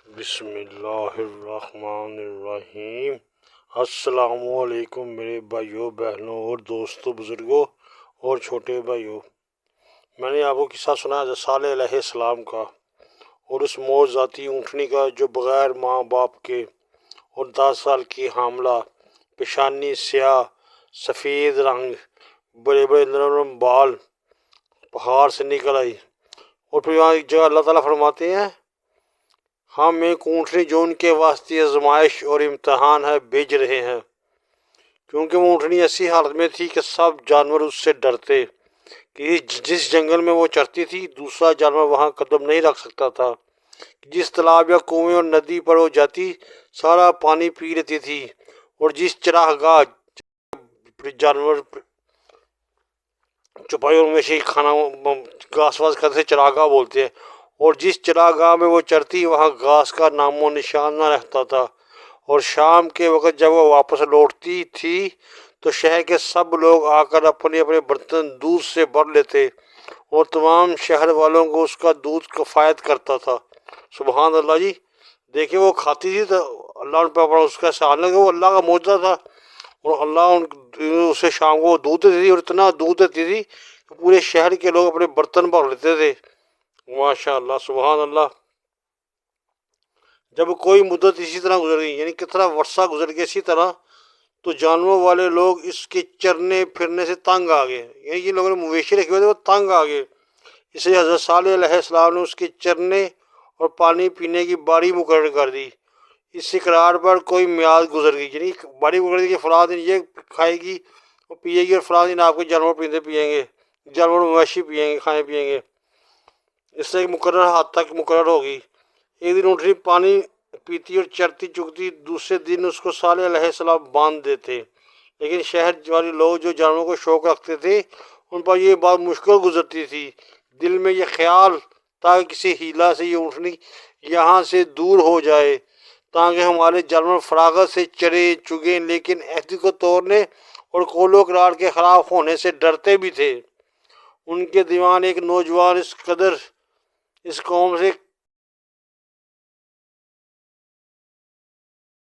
بسم اللہ الرحمن الرحیم۔ السلام علیکم میرے بھائیوں، بہنوں اور دوستوں، بزرگوں اور چھوٹے بھائیوں۔ میں نے آپ کو قصہ سنا ہے صالح علیہ السلام کا اور اس موج ذاتی اونٹنی کا جو بغیر ماں باپ کے اور 10 سال کی حاملہ، پیشانی سیاہ سفید رنگ، بڑے بڑے نرم بال پہاڑ سے نکل آئی۔ اور پھر یہاں ایک جگہ اللہ تعالیٰ فرماتے ہیں، ہم ایک اونٹنی جو ان کے واسطے آزمائش اور امتحان ہے بھیج رہے ہیں، کیونکہ وہ اونٹنی ایسی حالت میں تھی کہ سب جانور اس سے ڈرتے کہ جس جنگل میں وہ چرتی تھی دوسرا جانور وہاں قدم نہیں رکھ سکتا تھا۔ جس تالاب یا کنویں اور ندی پر وہ جاتی سارا پانی پی لیتی تھی، اور جس چراہ گاہ جانور چھپائی اور ہمیشہ کھانا گھاس واس کرتے چراہ گاہ بولتے ہیں، اور جس چراہ گاہ میں وہ چرتی وہاں گھاس کا نام و نشان نہ رہتا تھا۔ اور شام کے وقت جب وہ واپس لوٹتی تھی تو شہر کے سب لوگ آ کر اپنے اپنے برتن دودھ سے بھر لیتے اور تمام شہر والوں کو اس کا دودھ کفایت کرتا تھا۔ سبحان اللہ جی، دیکھیں وہ کھاتی تھی تو اللہ ان پر اس کا احسان ہے کہ وہ اللہ کا معجزہ تھا، اور اللہ اسے شام کو دودھ دیتی تھی، اور اتنا دودھ دیتی تھی کہ پورے شہر کے لوگ اپنے برتن بھر لیتے تھے۔ ماشاء اللہ، سبحان اللہ۔ جب کوئی مدت اسی طرح گزر گئی، یعنی کتنا عرصہ گزر گیا اسی طرح، تو جانوروں والے لوگ اس کے چرنے پھرنے سے تنگ آ گئے، یعنی جن لوگوں نے مویشی رکھے ہوئے تھے وہ تنگ آ گئے۔ اس لیے حضرت صالح علیہ السلام نے اس کے چرنے اور پانی پینے کی باری مقرر کر دی۔ اس اقرار پر کوئی میعاد گزر گئی، یعنی باری مقرر دی کہ فلاں دن یہ کھائے گی وہ پیے گی، اور فلاں دن آپ کے جانور پیندے پئیں گے، جانور مویشی پئیں گے، کھائیں پیئیں گے۔ اس سے ایک مقرر حد تک مقرر ہوگی۔ ایک دن اونٹنی پانی پیتی اور چرتی چگتی، دوسرے دن اس کو صالح علیہ السلام باندھ دیتے، لیکن شہر والے لوگ جو جانوروں کو شوق رکھتے تھے ان پر یہ بات مشکل گزرتی تھی۔ دل میں یہ خیال تاکہ کسی ہیلا سے یہ اونٹنی یہاں سے دور ہو جائے تاکہ ہمارے جانور فراغت سے چرے چگیں، لیکن عہد کو توڑنے اور قول و اقرار کے خلاف ہونے سے ڈرتے بھی تھے۔ ان کے دیوان ایک نوجوان اس قدر اس قوم سے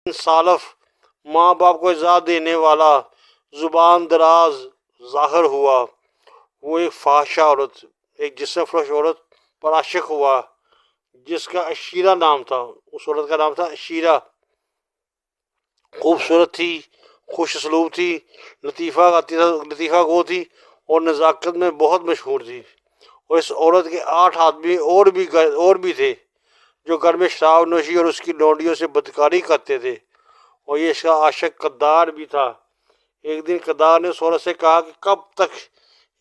سالف، ماں باپ کو عزت دینے والا، زبان دراز ظاہر ہوا۔ وہ ایک فحاشہ عورت، ایک جسم فروش عورت پر عاشق ہوا جس کا عشیرہ نام تھا۔ اس عورت کا نام تھا عشیرہ۔ خوبصورت تھی، خوش اسلوب تھی، لطیفہ گو تھی اور نزاکت میں بہت مشہور تھی۔ اور اس عورت کے 8 آدمی اور بھی تھے جو گھر میں شراب نوشی اور اس کی لونڈیوں سے بدکاری کرتے تھے، اور یہ اس کا عاشق قدار بھی تھا۔ ایک دن قدار نے اس عورت سے کہا کہ کب تک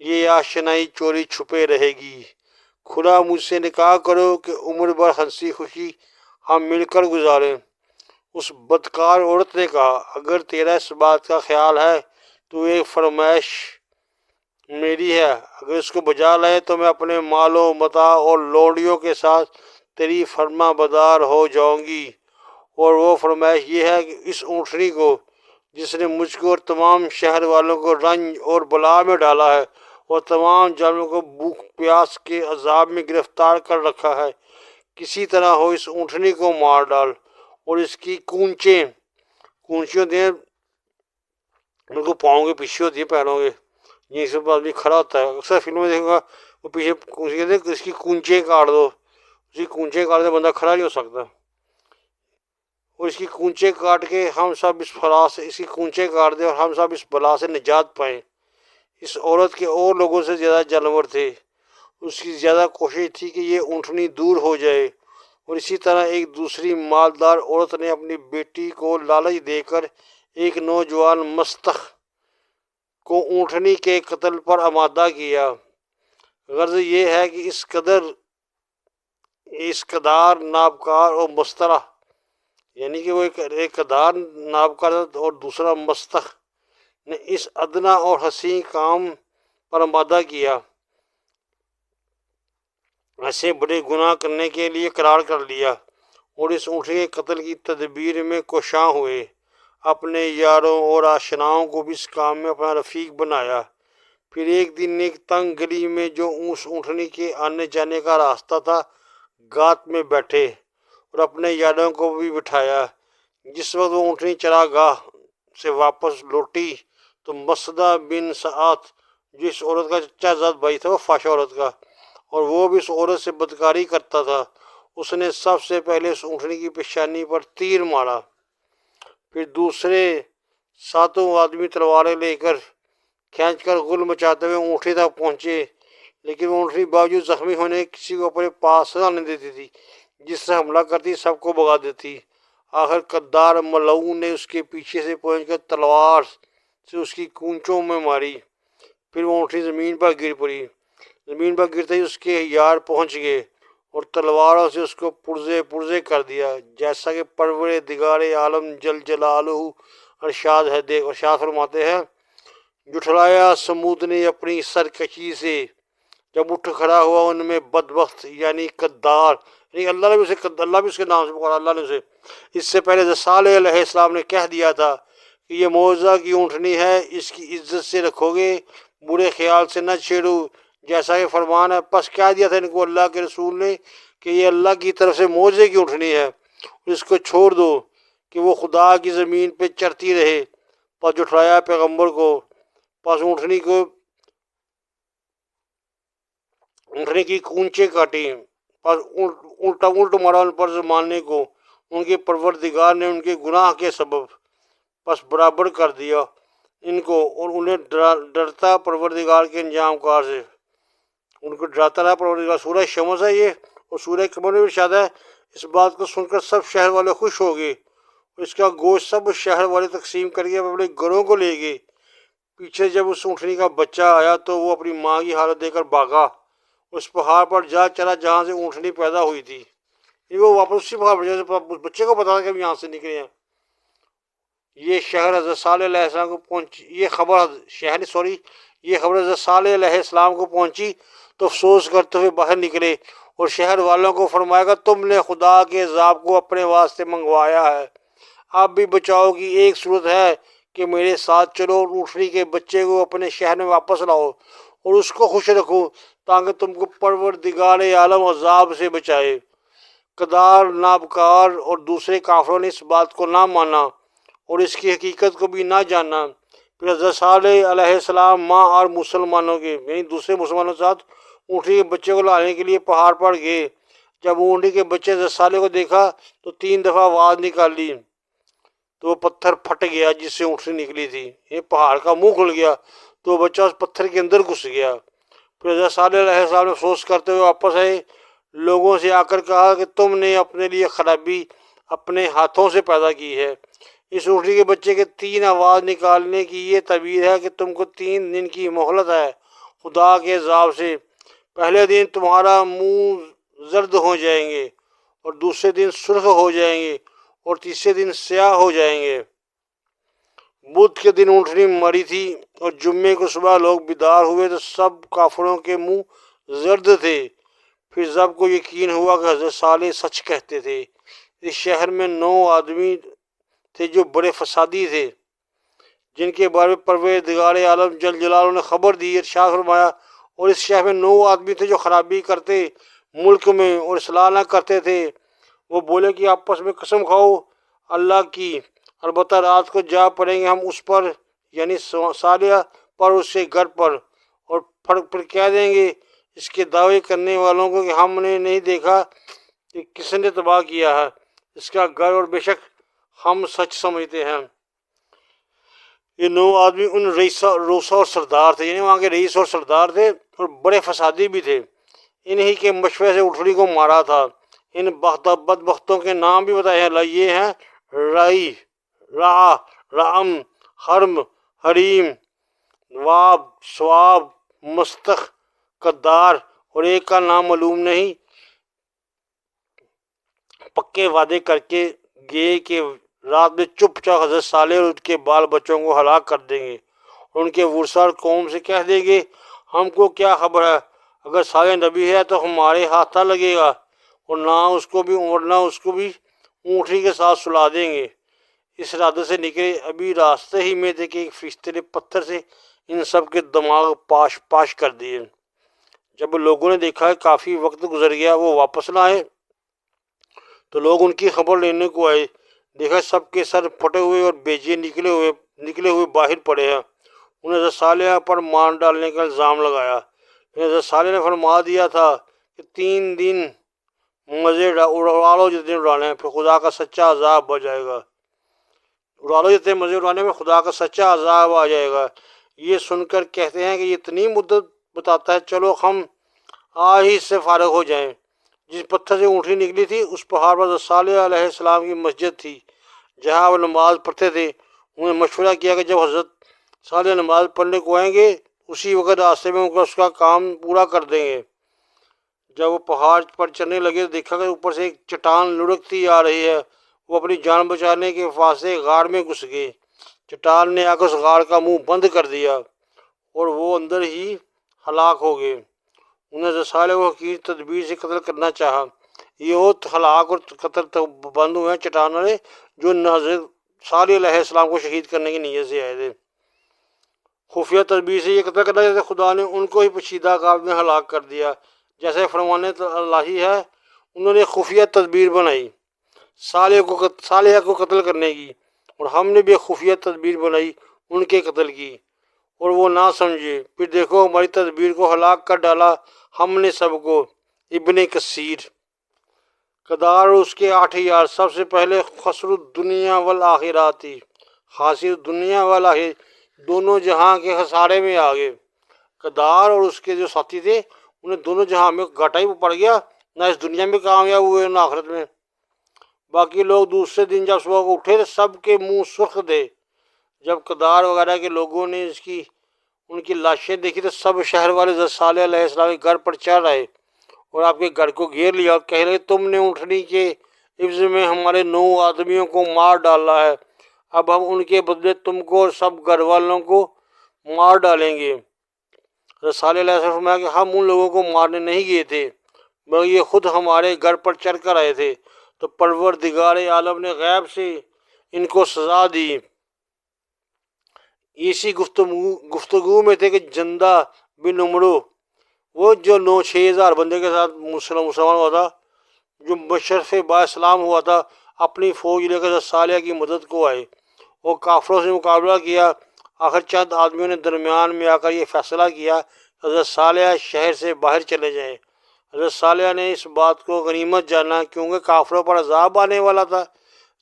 یہ آشنائی چوری چھپے رہے گی؟ کھلا مجھ سے نکاح کرو کہ عمر بھر ہنسی خوشی ہم مل کر گزاریں۔ اس بدکار عورت نے کہا، اگر تیرا اس بات کا خیال ہے تو ایک فرمائش میری ہے، اگر اس کو بجا لائے تو میں اپنے مال و متاع اور لونڈیوں کے ساتھ تیری فرما بردار ہو جاؤں گی۔ اور وہ فرمائش یہ ہے کہ اس اونٹنی کو جس نے مجھ کو اور تمام شہر والوں کو رنج اور بلا میں ڈالا ہے اور تمام جانوروں کو بھوک پیاس کے عذاب میں گرفتار کر رکھا ہے، کسی طرح ہو اس اونٹنی کو مار ڈال اور اس کی کونچی ہوتی ہیں، ان کو پاؤں کے پیچھے ہوتی ہیں، پیروں کے، یہ سب آدمی کھڑا ہوتا ہے، اکثر فلموں میں دیکھوں گا وہ پیچھے کہتے ہیں اس کی کونچیں کاٹ دو، اس کی کونچیں کاٹ دے بندہ کھڑا نہیں ہو سکتا، اور اس کی کونچیں کاٹ کے ہم سب اس بلا سے، اس کی کونچیں کاٹ دے اور ہم سب اس بلا سے نجات پائیں۔ اس عورت کے اور لوگوں سے زیادہ جانور تھے، اس کی زیادہ کوشش تھی کہ یہ اونٹنی دور ہو جائے، اور اسی طرح ایک دوسری مالدار عورت نے اپنی بیٹی کو لالچ دے کر ایک نوجوان مستخ کو اونٹنی کے قتل پر آمادہ کیا۔ غرض یہ ہے کہ اس قدار نابکار اور مسترح، یعنی کہ وہ ایک قدار نابکار اور دوسرا مستخ نے اس ادنا اور حسین کام پر آمادہ کیا، ایسے بڑے گناہ کرنے کے لیے قرار کر لیا، اور اس اونٹنی کے قتل کی تدبیر میں کوشاں ہوئے، اپنے یاروں اور آشناؤں کو بھی اس کام میں اپنا رفیق بنایا۔ پھر ایک دن ایک تنگ گلی میں جو اس اونٹنی کے آنے جانے کا راستہ تھا، گات میں بیٹھے اور اپنے یادوں کو بھی بٹھایا۔ جس وقت وہ اونٹنی چراگاہ سے واپس لوٹی تو مسدہ بن سعد جو اس عورت کا چچا زاد بھائی تھا، وہ فاشا عورت کا، اور وہ بھی اس عورت سے بدکاری کرتا تھا، اس نے سب سے پہلے اس اونٹنی کی پیشانی پر تیر مارا۔ پھر دوسرے 7 آدمی تلواریں لے کر کھینچ کر غل مچاتے ہوئے اونٹنی تک پہنچے، لیکن وہ اونٹنی باوجود زخمی ہونے کسی کو اپنے پاس نہ آنے دیتی تھی، جس سے حملہ کرتی سب کو بھگا دیتی۔ آخر قدار ملعون نے اس کے پیچھے سے پہنچ کر تلوار سے اس کی کونچوں میں ماری۔ پھر وہ اونٹنی زمین پر گر پڑی۔ زمین پر گرتے ہی اس کے یار پہنچ گئے اور تلواروں سے اس کو پرزے پرزے کر دیا، جیسا کہ پروردگار عالم جل جلالہ ارشاد فرماتے ہیں، جھٹلایا سمود نے اپنی سرکشی سے جب اٹھ کھڑا ہوا ان میں بدبخت یعنی قدار، یعنی اللہ نے بھی اس کے نام سے پکارا، اللہ نے اسے اس سے پہلے صالح علیہ السلام نے کہہ دیا تھا کہ یہ معجزہ کی اونٹنی ہے، اس کی عزت سے رکھو گے، برے خیال سے نہ چھیڑو، جیسا کہ فرمان ہے۔ پس کہہ دیا تھا ان کو اللہ کے رسول نے کہ یہ اللہ کی طرف سے معجزے کی اونٹنی ہے، اس کو چھوڑ دو کہ وہ خدا کی زمین پہ چرتی رہے۔ پس جھٹلایا پیغمبر کو، پس اونٹنی کی کونچیں کاٹی، پس الٹ مارا ان پر زمانے کو، ان کے پروردگار نے ان کے گناہ کے سبب پس برابر کر دیا ان کو، اور انہیں ڈرتا پروردگار کے انجام کار سے، ان کو ڈراتا رہا پروردگار۔ سورہ شمس ہے یہ، اور سورہ قمر میں ارشاد ہے، اس بات کو سن کر سب شہر والے خوش ہو گئے اور اس کا گوشت سب شہر والے تقسیم کر کے اپنے گھروں کو لے گئے۔ پیچھے جب اس اونٹنی کا بچہ آیا تو وہ اپنی ماں کی حالت دیکھ کر بھاگا، اس پہاڑ پر جا چلا جہاں سے اونٹنی پیدا ہوئی تھی۔ وہ واپس اسی پہاڑ پر جا، اس بچے کو پتا تھا کہ ہم یہاں سے نکلے ہیں۔ یہ خبر حضرت صالح علیہ السلام کو پہنچی، یہ خبر حضرت صالح علیہ السلام کو پہنچی تو افسوس کرتے ہوئے باہر نکلے اور شہر والوں کو فرمایا کہ تم نے خدا کے عذاب کو اپنے واسطے منگوایا ہے، اب بھی بچاؤ کی ایک صورت ہے کہ میرے ساتھ چلو اور اونٹنی کے بچے کو اپنے شہر میں واپس لاؤ اور اس کو خوش رکھو تاکہ تم کو پروردگار عالم عذاب سے بچائے۔ قدار نابکار اور دوسرے کافروں نے اس بات کو نہ مانا اور اس کی حقیقت کو بھی نہ جانا۔ پھر حضرت صالح علیہ السلام ماں اور مسلمانوں کے یعنی دوسرے مسلمانوں کے ساتھ اونٹنی کے بچے کو لانے کے لیے پہاڑ پر گئے۔ جب اونٹنی کے بچے حضرت صالح کو دیکھا تو 3 دفعہ آواز نکالی تو وہ پتھر پھٹ گیا جس سے اونٹنی نکلی تھی، یہ پہاڑ کا منہ کھل گیا تو وہ بچہ اس پتھر کے اندر گھس گیا۔ پھر حضرت صالح علیہ السلام نے افسوس کرتے ہوئے واپس آئے، لوگوں سے آ کر کہا کہ تم نے اپنے لیے خرابی اپنے ہاتھوں سے پیدا کی ہے۔ اس اونٹنی کے بچے کے 3 آواز نکالنے کی یہ تعبیر ہے کہ تم کو 3 دن کی مہلت ہے خدا کے عذاب سے۔ پہلے دن تمہارا منہ زرد ہو جائیں گے اور دوسرے دن سرخ ہو جائیں گے اور تیسرے دن سیاہ ہو جائیں گے۔ بدھ کے دن اونٹنی مری تھی اور جمعے کو صبح لوگ بیدار ہوئے تو سب کافروں کے منہ زرد تھے۔ پھر سب کو یقین ہوا کہ حضرت صالح سچ کہتے تھے۔ اس شہر میں 9 آدمی تھے جو بڑے فسادی تھے، جن کے بارے میں پروردگار عالم جل جلالہ نے خبر دی۔ ارشاد فرمایا، اور اس شہر میں 9 آدمی تھے جو خرابی کرتے ملک میں اور اصلاح نہ کرتے تھے۔ وہ بولے کہ آپس میں قسم کھاؤ اللہ کی، البتہ رات کو جا پڑیں گے ہم اس پر یعنی صالح پر، اس کے گھر پر، اور پھر کہہ دیں گے اس کے دعوے کرنے والوں کو کہ ہم نے نہیں دیکھا کہ کس نے تباہ کیا ہے اس کا گھر، اور بے شک ہم سچ سمجھتے ہیں۔ یہ 9 آدمی ان روسا اور سردار تھے، یعنی وہاں کے رئیس اور سردار تھے اور بڑے فسادی بھی تھے۔ انہی کے مشورے سے اونٹنی کو مارا تھا۔ ان بدبختوں کے نام بھی بتائے ہیں، یہ ہیں رائی، را، رعم، حرم، حریم، واب، سواب، مستخ، قدار، اور ایک کا نام معلوم نہیں۔ پکے وعدے کر کے گئے کہ رات میں چپ چاپ حضرت صالح اور ان کے بال بچوں کو ہلاک کر دیں گے، اور ان کے ورثہ اور قوم سے کہہ دیں گے ہم کو کیا خبر ہے، اگر صالح نبی ہے تو ہمارے ہاتھ نہ لگے گا، اور نہ اس کو بھی اونٹنی کے ساتھ سلا دیں گے۔ اس ارادے سے نکلے، ابھی راستے ہی میں تھے کہ ایک فرشتے نے پتھر سے ان سب کے دماغ پاش کر دیے۔ جب لوگوں نے دیکھا کہ کافی وقت گزر گیا وہ واپس نہ آئے تو لوگ ان کی خبر لینے کو آئے، دیکھا سب کے سر پھٹے ہوئے اور بیجے نکلے ہوئے باہر پڑے ہیں۔ انہیں حضرت صالح پر مار ڈالنے کا الزام لگایا، لیکن حضرت صالح نے فرما دیا تھا کہ 3 دن مزے اڑا لو جتنے اڑانے، پھر خدا کا سچا عذاب آ جائے گا۔ اڑا لو جتنے مزے اڑانے میں، خدا کا سچا عذاب آ جائے گا۔ یہ سن کر کہتے ہیں کہ یہ اتنی مدت بتاتا ہے، چلو ہم آج ہی اس سے فارغ ہو جائیں۔ جس پتھر سے اونٹنی نکلی تھی اس پہاڑ پر حضرت صالح علیہ السلام کی مسجد تھی جہاں وہ نماز پڑھتے تھے۔ انہوں نے مشورہ کیا کہ جب حضرت صالح نماز پڑھنے کو آئیں گے اسی وقت راستے میں اس کا کام پورا کر دیں گے۔ جب وہ پہاڑ پر چڑھنے لگے تو دیکھا کہ اوپر سے ایک چٹان لڑکتی آ رہی ہے۔ وہ اپنی جان بچانے کے واسطے غار میں گھس گئے۔ چٹان نے آ کر اس غار کا منہ بند کر دیا اور وہ اندر ہی ہلاک ہو گئے۔ انہیں حضرت صالح کو حقیر تدبیر سے قتل کرنا چاہا۔ یہ وہ ہلاک اور قتل بند ہوئے ہیں چٹان والے جو حضرت صالح علیہ السلام کو شہید کرنے کی نیت سے آئے تھے۔ خفیہ تدبیر سے یہ قتل کرنا چاہتے، خدا نے ان کو ہی پوشیدہ کار میں ہلاک کر دیا۔ جیسے فرمان الہی ہے، انہوں نے خفیہ تدبیر بنائی صالح کو قتل کرنے کی، اور ہم نے بھی خفیہ تدبیر بنائی ان کے قتل کی، اور وہ نہ سمجھے۔ پھر دیکھو ہماری تدبیر کو ہلاک کر ڈالا ہم نے سب کو۔ ابن کثیر۔ کدار اور اس کے 8 سب سے پہلے خسر الدنیا والآخراتی، خاسر دنیا والآخرہ، دونوں جہاں کے خسارے میں آ گئے۔ کدار اور اس کے جو ساتھی تھے انہیں دونوں جہاں میں گھاٹا ہی پڑ گیا، نہ اس دنیا میں کامیاب ہوئے نہ آخرت میں۔ باقی لوگ دوسرے دن جب صبح کو اٹھے تو سب کے منہ سرخ تھے۔ جب کدار وغیرہ کے لوگوں نے ان کی لاشیں دیکھی تو سب شہر والے حضرت صالح علیہ السلام کے گھر پر چڑھ آئے اور آپ کے گھر کو گھیر لیا اور کہہ لگے تم نے اونٹنی کے عوض میں ہمارے 9 آدمیوں کو مار ڈالا ہے، اب ہم ان کے بدلے تم کو اور سب گھر والوں کو مار ڈالیں گے۔ حضرت صالح علیہ السلام نے فرمایا کہ ہم ان لوگوں کو مارنے نہیں گئے تھے مگر یہ خود ہمارے گھر پر چڑھ کر آئے تھے، تو پروردگار عالم نے غیب سے ان کو سزا دی۔ اسی گفتگو میں تھے کہ جندہ بن عمرو، وہ جو 6,000 بندے کے ساتھ مسلمان ہوا تھا، جو مشرف با اسلام ہوا تھا، اپنی فوج لے کر صالح کی مدد کو آئے اور کافروں سے مقابلہ کیا۔ آخر چند آدمیوں نے درمیان میں آ کر یہ فیصلہ کیا کہ حضرت صالح شہر سے باہر چلے جائیں۔ حضرت صالح نے اس بات کو غنیمت جانا کیونکہ کافروں پر عذاب آنے والا تھا۔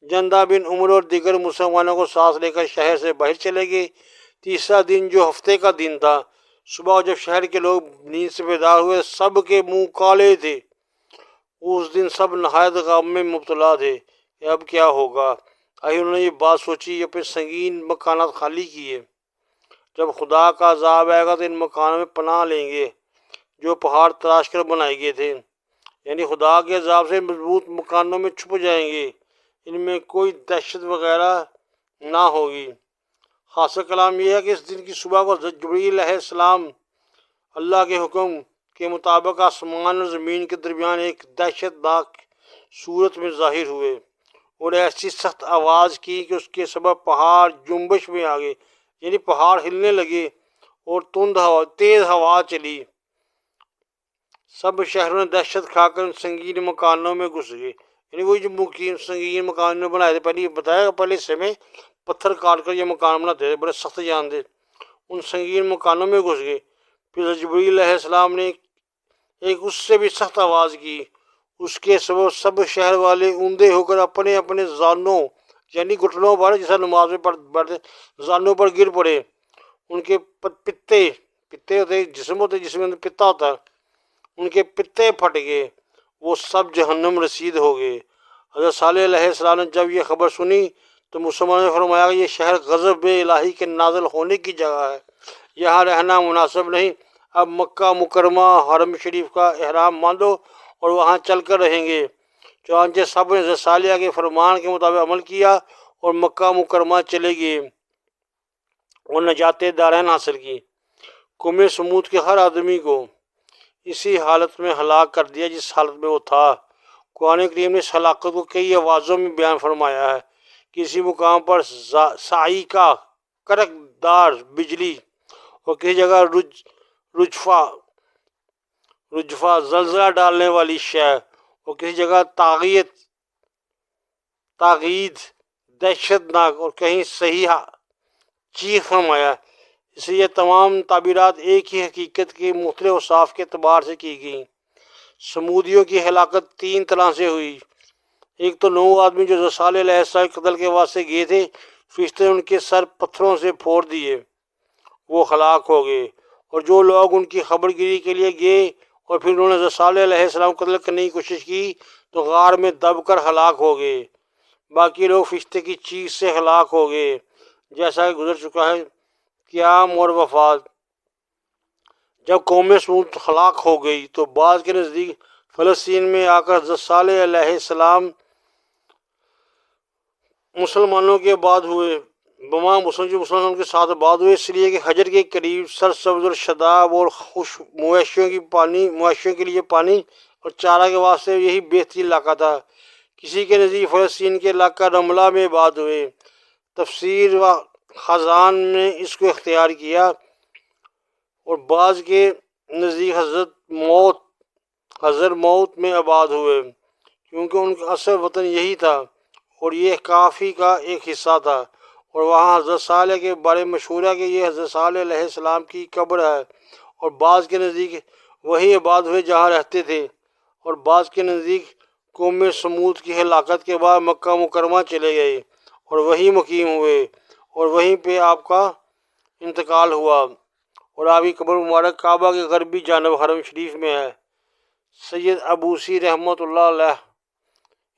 جندہ بن عمر اور دیگر مسلمانوں کو ساتھ لے کر شہر سے باہر چلے گئے۔ تیسرا دن جو ہفتے کا دن تھا، صبح جب شہر کے لوگ نیند سے بیدار ہوئے سب کے منہ کالے تھے۔ اس دن سب نہایت غم میں مبتلا تھے کہ اب کیا ہوگا۔ انہوں نے یہ بات سوچی، اپنے سنگین مکانات خالی کیے۔ جب خدا کا عذاب آئے گا تو ان مکانوں میں پناہ لیں گے جو پہاڑ تراش کر بنائے گئے تھے، یعنی خدا کے عذاب سے مضبوط مکانوں میں چھپ جائیں گے، ان میں کوئی دہشت وغیرہ نہ ہوگی۔ خاص کلام یہ ہے کہ اس دن کی صبح کو حضرت جبرائیل علیہ السلام اللہ کے حکم کے مطابق آسمان اور زمین کے درمیان ایک دہشت ناک صورت میں ظاہر ہوئے اور ایسی سخت آواز کی کہ اس کے سبب پہاڑ جنبش میں آ گئے، یعنی پہاڑ ہلنے لگے اور تیز ہوا چلی۔ سب شہروں نے دہشت کھا کر سنگین مکانوں میں گھس گئے، یعنی وہی جو سنگین مکان میں بنائے تھے، پہلے بتایا پہلے حصے میں پتھر کاٹ کر یہ مکان بناتے تھے، بڑے سخت جان تھے، ان سنگین مکانوں میں گھس گئے۔ پھر جبرائیل علیہ السلام نے ایک اس سے بھی سخت آواز کی، اس کے سبب سب شہر والے اوندے ہو کر اپنے اپنے زانوں یعنی گھٹنوں پر، جیسا نماز میں پڑھتے زانوں پر گر پڑے۔ ان کے پتے ہوتے جسم ہوتے، جسم میں پتا ہوتا ہے، ان کے پتے پھٹ گئے، وہ سب جہنم رسید ہو گئے۔ حضرت صالح علیہ السلام نے جب یہ خبر سنی تو مسلمانوں نے فرمایا کہ یہ شہر غضب الہی کے نازل ہونے کی جگہ ہے، یہاں رہنا مناسب نہیں، اب مکہ مکرمہ حرم شریف کا احرام باندھو اور وہاں چل کر رہیں گے۔ چنانچہ سب نے حضرت صالح کے فرمان کے مطابق عمل کیا اور مکہ مکرمہ چلے گئے اور نجات دارین حاصل کی۔ قوم سمود کے ہر آدمی کو اسی حالت میں ہلاک کر دیا جس حالت میں وہ تھا۔ قرآن کریم نے اس ہلاکت کو کئی آوازوں میں بیان فرمایا ہے۔ کسی مقام پر صاعقہ کڑک دار بجلی، اور کسی جگہ رجفہ زلزلہ ڈالنے والی شے، اور کسی جگہ طاغیت تاغید، دہشت ناک اور کہیں صحیح چیخ فرمایا۔ اس لیے یہ تمام تعبیرات ایک ہی حقیقت کے مختلف اوصاف کے اعتبار سے کی گئیں۔ سمودیوں کی ہلاکت 3 طرح سے ہوئی۔ ایک تو 9 آدمی جو صالح علیہ السلام کے قتل کے واسطے گئے تھے، فرشتے نے ان کے سر پتھروں سے پھوڑ دیے، وہ ہلاک ہو گئے۔ اور جو لوگ ان کی خبر گیری کے لیے گئے اور پھر انہوں نے حضرت صالح علیہ السلام کو قتل کرنے کی کوشش کی تو غار میں دب کر ہلاک ہو گئے۔ باقی لوگ فرشتے کی چیخ سے ہلاک ہو گئے، جیسا کہ گزر چکا ہے۔ قیام اور وفات۔ جب قوم سمود ہلاک ہو گئی تو بعض کے نزدیک فلسطین میں آ کر حضرت صالح علیہ السلام مسلمانوں کے بعد ہوئے، مسلمانوں کے ساتھ بعد ہوئے، اس لیے کہ حجر کے قریب سرسبز اور شاداب اور خوش مویشیوں کے لیے پانی اور چارہ کے واسطے یہی بہترین علاقہ تھا۔ کسی کے نزدیک فلسطین کے علاقہ رملہ میں بعد ہوئے۔ تفسیر و خزان نے اس کو اختیار کیا، اور بعض کے نزدیک حضر موت میں آباد ہوئے، کیونکہ ان کا اصل وطن یہی تھا اور یہ کافی کا ایک حصہ تھا۔ اور وہاں حضرت صالح کے بارے میں مشہور ہے کہ یہ حضرت صالح علیہ السلام کی قبر ہے، اور بعض کے نزدیک وہی آباد ہوئے جہاں رہتے تھے، اور بعض کے نزدیک قوم سمود کی ہلاکت کے بعد مکہ مکرمہ چلے گئے اور وہیں مقیم ہوئے، اور وہیں پہ آپ کا انتقال ہوا، اور آپ کی قبر مبارک کعبہ کے غربی جانب حرم شریف میں ہے۔ سید ابوسی رحمۃ اللہ علیہ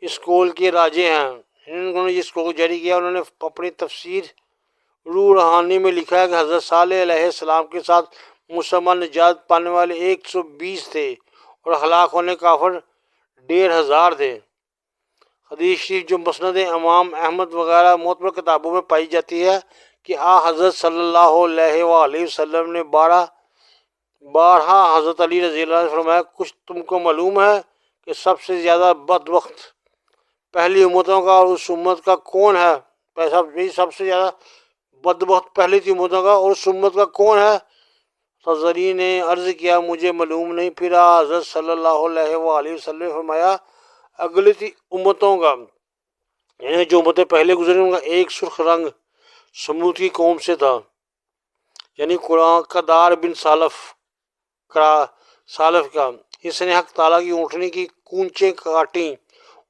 اس قول کے راجے ہیں۔ انہوں نے جس قول کو جاری کیا، انہوں نے اپنی تفسیر روح روحانی میں لکھا ہے کہ حضرت صالح علیہ السلام کے ساتھ مسلمان نجات پانے والے 120 تھے اور ہلاک ہونے کافر 1500 تھے۔ حدیث شریف جو مسند امام احمد وغیرہ معتبر کتابوں میں پائی جاتی ہے کہ حضرت صلی اللہ علیہ وآلہ وسلم نے بارہا حضرت علی رضی اللہ عنہ نے فرمایا، کچھ تم کو معلوم ہے کہ سب سے زیادہ بدبخت پہلی امتوں کا اور اس امت کا کون ہے؟ سب سے زیادہ بدبخت پہلی تھی امتوں کا اور اس امت کا کون ہے؟ حضرت نے عرض کیا، مجھے معلوم نہیں۔ پھر حضرت صلی اللہ علیہ وآلہ وسلم نے فرمایا، اگلی تھی امتوں کا، یعنی جو امتیں پہلے گزرے ان کا ایک سرخ رنگ سمود کی قوم سے تھا، یعنی قرآن کا دار بن سالف کا، اس نے حق تعالیٰ کی اونٹنی کی کونچیں کاٹیں،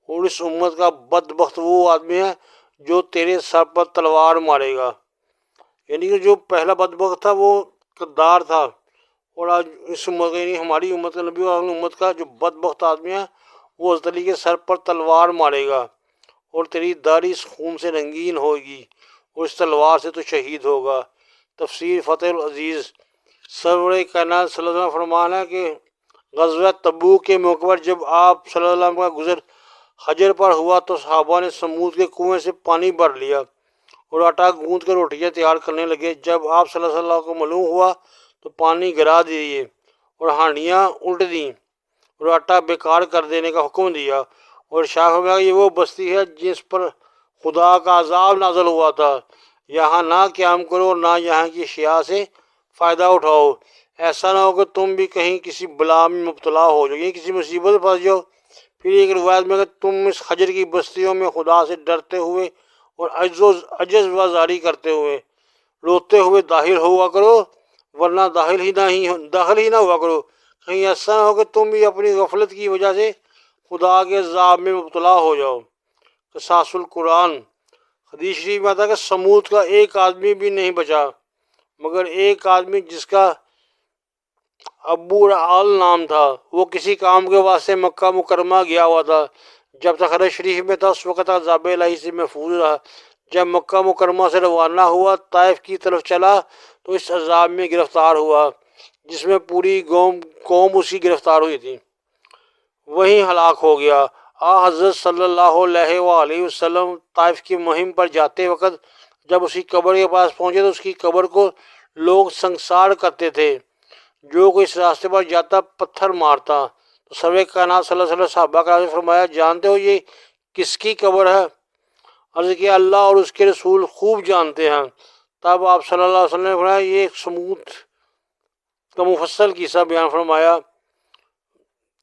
اور اس امت کا بدبخت وہ آدمی ہے جو تیرے سر پر تلوار مارے گا۔ یعنی کہ جو پہلا بدبخت تھا وہ قدار تھا، اور آج اس امت کا، یعنی ہماری امت کا، نبی اور امت کا جو بدبخت آدمی ہے وہ حضرت علی کے سر پر تلوار مارے گا، اور تیری داڑھی اس خون سے رنگین ہوگی اور اس تلوار سے تو شہید ہوگا۔ تفسیر فتح العزیز۔ سرور کائنات صلی اللہ علیہ وسلم فرمان ہے کہ غزوہ تبوک کے موقع پر جب آپ صلی اللہ علیہ وسلم کا گزر حجر پر ہوا تو صحابہ نے سمود کے کنویں سے پانی بھر لیا اور آٹا گوندھ کر روٹیاں تیار کرنے لگے۔ جب آپ صلی اللہ علیہ وسلم کو معلوم ہوا تو پانی گرا دیے اور ہانڈیاں الٹ دیں اور آٹا بیکار کر دینے کا حکم دیا، اور ارشاد فرمایا کہ یہ وہ بستی ہے جس پر خدا کا عذاب نازل ہوا تھا، یہاں نہ قیام کرو اور نہ یہاں کی اشیاء سے فائدہ اٹھاؤ، ایسا نہ ہو کہ تم بھی کہیں کسی بلا میں مبتلا ہو جاؤ، یعنی کسی مصیبت میں پھنس جاؤ۔ پھر ایک روایت میں کہ تم اس حجر کی بستیوں میں خدا سے ڈرتے ہوئے اور عجز و زاری کرتے ہوئے روتے ہوئے داخل ہوا کرو، ورنہ داخل ہی نہ ہوا کرو، کہیں ایسا نہ ہو کہ تم بھی اپنی غفلت کی وجہ سے خدا کے عذاب میں مبتلا ہو جاؤ۔ قصاص القرآن۔ حدیث شریف میں آتا ہے کہ سمود کا ایک آدمی بھی نہیں بچا مگر ایک آدمی جس کا ابو رعال نام تھا، وہ کسی کام کے واسطے مکہ مکرمہ گیا ہوا تھا۔ جب تک حرم شریف میں تھا اس وقت عذاب الہی سے محفوظ رہا۔ جب مکہ مکرمہ سے روانہ ہوا طائف کی طرف چلا تو اس عذاب میں گرفتار ہوا جس میں پوری قوم اس کی گرفتار ہوئی تھی، وہیں ہلاک ہو گیا۔ حضرت صلی اللہ علیہ وآلہ وسلم طائف کی مہم پر جاتے وقت جب اس کی قبر کے پاس پہنچے تو اس کی قبر کو لوگ سنگسار کرتے تھے، جو کوئی اس راستے پر جاتا پتھر مارتا۔ تو سرور کائنات صلی اللہ علیہ وسلم صحابہ کا فرمایا، جانتے ہو یہ کس کی قبر ہے؟ عرض کیا، اللہ اور اس کے رسول خوب جانتے ہیں۔ تب آپ صلی اللہ علیہ وسلم نے فرمایا، یہ سمود کا مفصل قصہ بیان فرمایا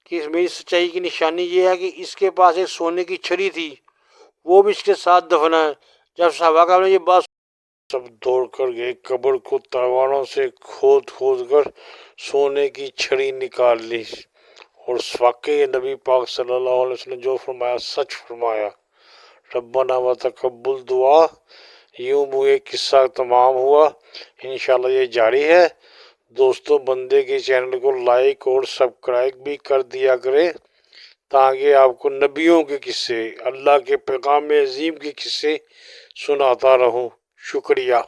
کہ میری سچائی کی نشانی یہ ہے کہ اس کے پاس ایک سونے کی چھڑی تھی، وہ بھی اس کے ساتھ دفن ہے۔ جب صحابہ کرام نے یہ بات سب دوڑ کر گئے، قبر کو تلواروں سے کھود کھود کر سونے کی چھڑی نکال لی، اور واقعی نبی پاک صلی اللہ علیہ وسلم جو فرمایا سچ فرمایا۔ ربنا و تقبل دعا، یوں یہ قصہ تمام ہوا۔ انشاءاللہ یہ جاری ہے۔ دوستوں، بندے کے چینل کو لائک اور سبسکرائب بھی کر دیا کریں تاکہ آپ کو نبیوں کے قصے، اللہ کے پیغام عظیم کے قصے سناتا رہوں۔ شکریہ۔